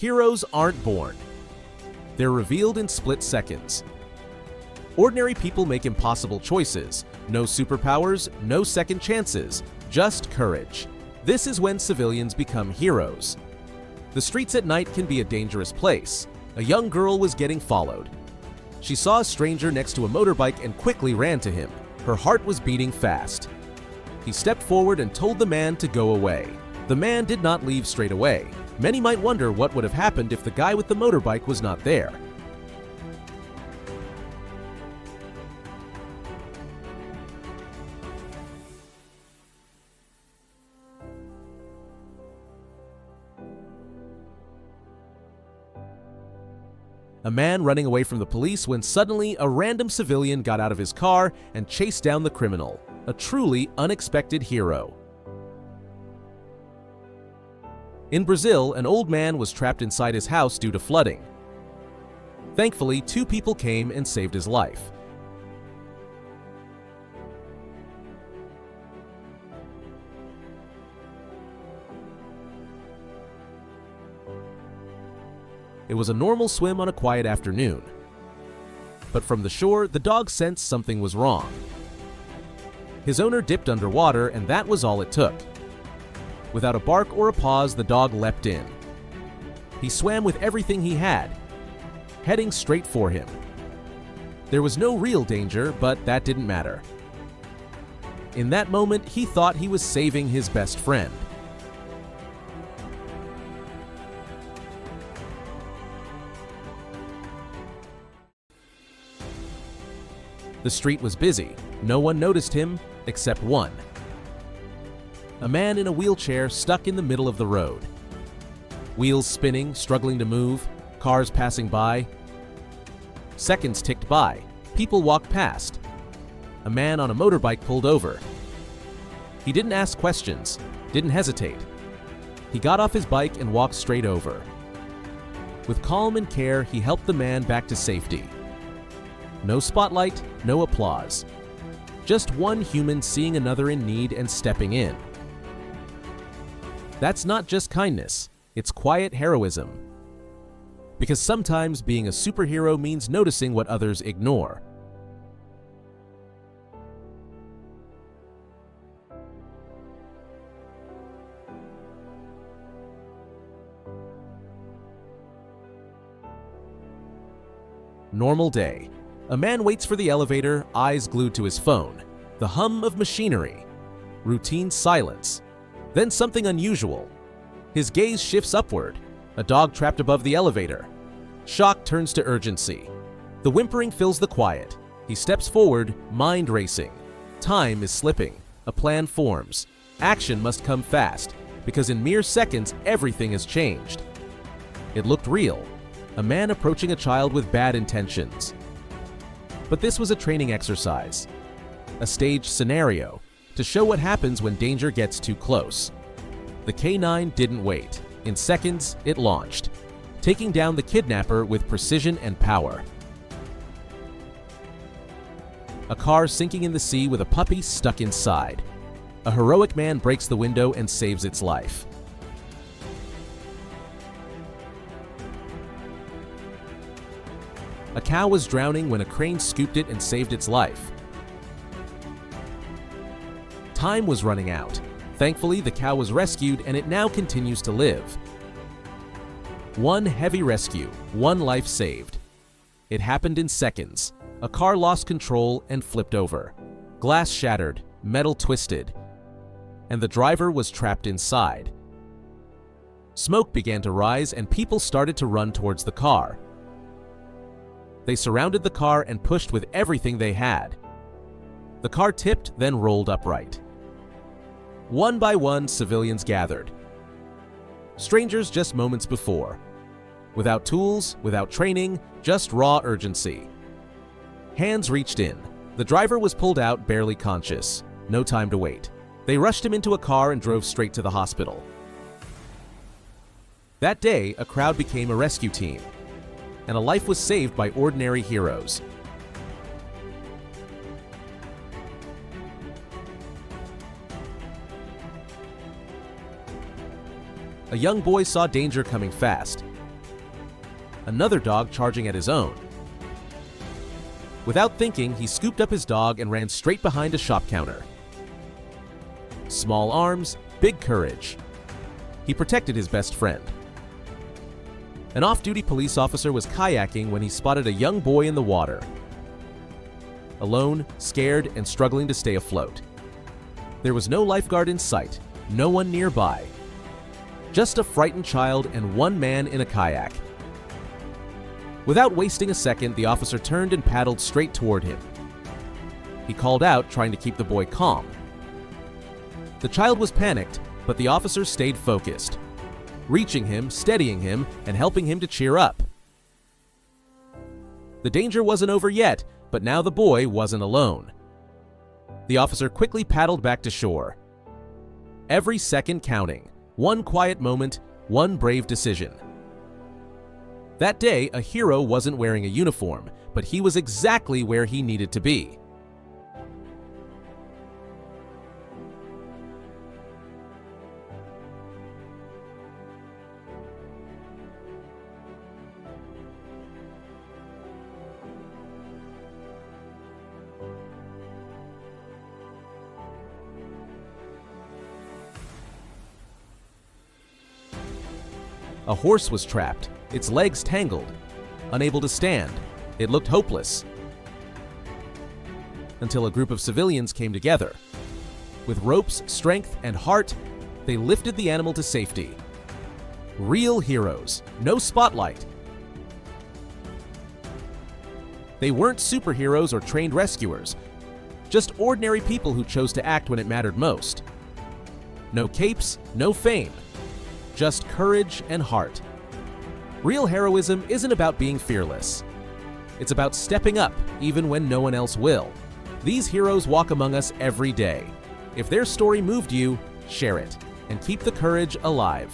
Heroes aren't born. They're revealed in split seconds. Ordinary people make impossible choices. No superpowers, no second chances, just courage. This is when civilians become heroes. The streets at night can be a dangerous place. A young girl was getting followed. She saw a stranger next to a motorbike and quickly ran to him. Her heart was beating fast. He stepped forward and told the man to go away. The man did not leave straight away. Many might wonder what would have happened if the guy with the motorbike was not there. A man running away from the police when suddenly a random civilian got out of his car and chased down the criminal. A truly unexpected hero. In Brazil, an old man was trapped inside his house due to flooding. Thankfully, 2 people came and saved his life. It was a normal swim on a quiet afternoon. But from the shore, the dog sensed something was wrong. His owner dipped underwater, and that was all it took. Without a bark or a pause, the dog leapt in. He swam with everything he had, heading straight for him. There was no real danger, but that didn't matter. In that moment, he thought he was saving his best friend. The street was busy. No one noticed him, except one. A man in a wheelchair stuck in the middle of the road. Wheels spinning, struggling to move, cars passing by. Seconds ticked by. People walked past. A man on a motorbike pulled over. He didn't ask questions, didn't hesitate. He got off his bike and walked straight over. With calm and care, he helped the man back to safety. No spotlight, no applause. Just one human seeing another in need and stepping in. That's not just kindness, it's quiet heroism. Because sometimes being a superhero means noticing what others ignore. Normal day. A man waits for the elevator, eyes glued to his phone. The hum of machinery. Routine silence. Then something unusual. His gaze shifts upward. A dog trapped above the elevator. Shock turns to urgency. The whimpering fills the quiet. He steps forward, mind racing. Time is slipping. A plan forms. Action must come fast, because in mere seconds, everything has changed. It looked real. A man approaching a child with bad intentions. But this was a training exercise, a staged scenario, to show what happens when danger gets too close. The K9 didn't wait. In seconds, it launched, taking down the kidnapper with precision and power. A car sinking in the sea with a puppy stuck inside. A heroic man breaks the window and saves its life. A cow was drowning when a crane scooped it and saved its life. Time was running out. Thankfully, the cow was rescued and it now continues to live. One heavy rescue, one life saved. It happened in seconds. A car lost control and flipped over. Glass shattered, metal twisted, and the driver was trapped inside. Smoke began to rise and people started to run towards the car. They surrounded the car and pushed with everything they had. The car tipped, then rolled upright. One by one, civilians gathered. Strangers just moments before. Without tools, without training, just raw urgency. Hands reached in. The driver was pulled out, barely conscious. No time to wait. They rushed him into a car and drove straight to the hospital. That day, a crowd became a rescue team, and a life was saved by ordinary heroes. A young boy saw danger coming fast. another dog charging at his own. Without thinking, he scooped up his dog and ran straight behind a shop counter. Small arms, big courage. He protected his best friend. An off-duty police officer was kayaking when he spotted a young boy in the water. Alone, scared, and struggling to stay afloat. There was no lifeguard in sight, no one nearby. Just a frightened child and one man in a kayak. Without wasting a second, the officer turned and paddled straight toward him. He called out, trying to keep the boy calm. The child was panicked, but the officer stayed focused, reaching him, steadying him, and helping him to cheer up. The danger wasn't over yet, but now the boy wasn't alone. The officer quickly paddled back to shore. Every second counting, one quiet moment, one brave decision. That day, a hero wasn't wearing a uniform, but he was exactly where he needed to be. A horse was trapped, its legs tangled. Unable to stand, it looked hopeless. Until a group of civilians came together. With ropes, strength, and heart, they lifted the animal to safety. Real heroes, no spotlight. They weren't superheroes or trained rescuers, just ordinary people who chose to act when it mattered most. No capes, no fame. Just courage and heart. Real heroism isn't about being fearless. It's about stepping up even when no one else will. These heroes walk among us every day. If their story moved you, share it and keep the courage alive.